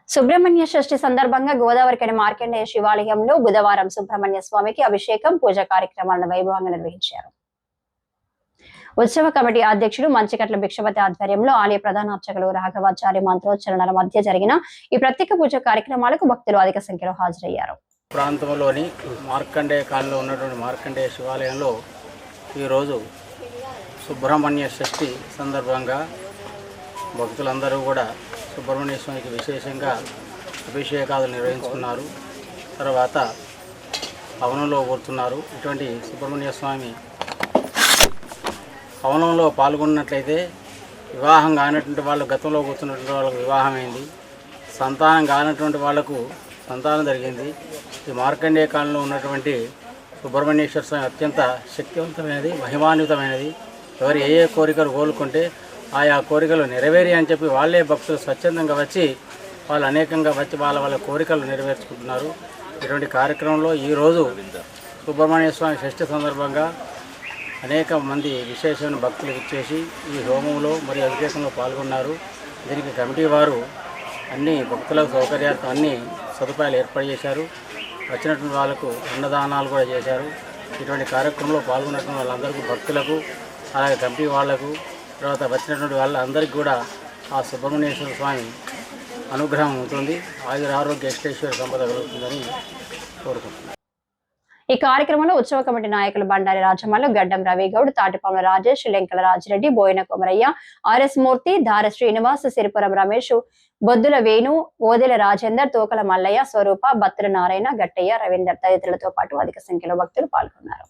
సుబ్రహ్మణ్య షష్ఠి సందర్భంగా గోదావరికని మార్కండేయ శివాలయంలో బుధవారం సుబ్రహ్మణ్య స్వామికి అభిషేకం పూజ కార్యక్రమాలను వైభవంగా నిర్వహించారు. ఉత్సవ కమిటీ అధ్యక్షుడు మంచికట్ల భిక్షపతి ఆధ్వర్యంలో ఆలయ ప్రధాన అర్చకులు రాఘవాచార్య మంత్రోచ్చరణల మధ్య జరిగిన ఈ ప్రత్యేక పూజ కార్యక్రమాలకు భక్తులు అధిక సంఖ్యలో హాజరయ్యారు. ప్రాంతంలోని మార్కండేయ కాలంలో ఉన్నటువంటి మార్కండేయ శివాలయంలో ఈరోజు సుబ్రహ్మణ్య షష్ఠి సందర్భంగా భక్తులందరూ కూడా సుబ్రహ్మణ్య స్వామికి విశేషంగా అభిషేకాలు నిర్వహించుకున్నారు. తర్వాత హవనంలో కూర్చున్నారు. ఇటువంటి సుబ్రహ్మణ్య స్వామి హవనంలో పాల్గొన్నట్లయితే వివాహం కానటువంటి వాళ్ళు గతంలో కూర్చున్నటువంటి వాళ్ళకు వివాహమైంది, సంతానం కానటువంటి వాళ్లకు సంతానం జరిగింది. ఈ మార్కండేయ కాలంలో ఉన్నటువంటి సుబ్రహ్మణ్యేశ్వర స్వామి అత్యంత శక్తివంతమైనది, మహిమాన్వితమైనది. ఎవరు ఏ కోరికలు కోలుకుంటే ఆయా కోరికలు నెరవేరి అని చెప్పి వాళ్ళే భక్తులు స్వచ్ఛందంగా వచ్చి వాళ్ళు అనేకంగా వచ్చి వాళ్ళ కోరికలు నెరవేర్చుకుంటున్నారు. ఇటువంటి కార్యక్రమంలో ఈరోజు సుబ్రహ్మణ్య స్వామి షష్ఠి సందర్భంగా అనేక మంది విశేషమైన భక్తులు ఇచ్చేసి ఈ హోమంలో మరియు అభిషేకంలో పాల్గొన్నారు. దీనికి కమిటీ వారు అన్ని భక్తులకు సౌకర్యార్థం అన్ని సదుపాయాలు ఏర్పాటు చేశారు. వచ్చినటువంటి వాళ్ళకు అన్నదానాలు కూడా చేశారు. ఇటువంటి కార్యక్రమంలో పాల్గొన్నటువంటి వాళ్ళందరికీ భక్తులకు అలాగే కమిటీ వాళ్లకు తర్వాత వచ్చినటువంటి వాళ్ళందరికీ కూడా ఆ సుబ్రహ్మణ్యేశ్వర స్వామి అనుగ్రహం ఉంటుంది. ఆరోగ్య అష్టైశ్వర్య సంపద కలుగుతుందని కోరుకుంటున్నాను. ఈ కార్యక్రమంలో ఉత్సవ కమిటీ నాయకులు బండారి రాజమల్లు, గడ్డం రవిగౌడ్, తాటిపాముల రాజేష్, లెంకల రాజిరెడ్డి, బోయిన కొమరయ్య, ఆర్ఎస్ మూర్తి, ధార శ్రీనివాస్, సిరిపురం రమేష్, బొద్దుల వేణు, ఓదెల రాజేందర్, తోకల మల్లయ్య, స్వరూప, బత్తుల నారాయణ, గట్టయ్య, రవీందర్ తదితరులతో పాటు అధిక సంఖ్యలో భక్తులు పాల్గొన్నారు.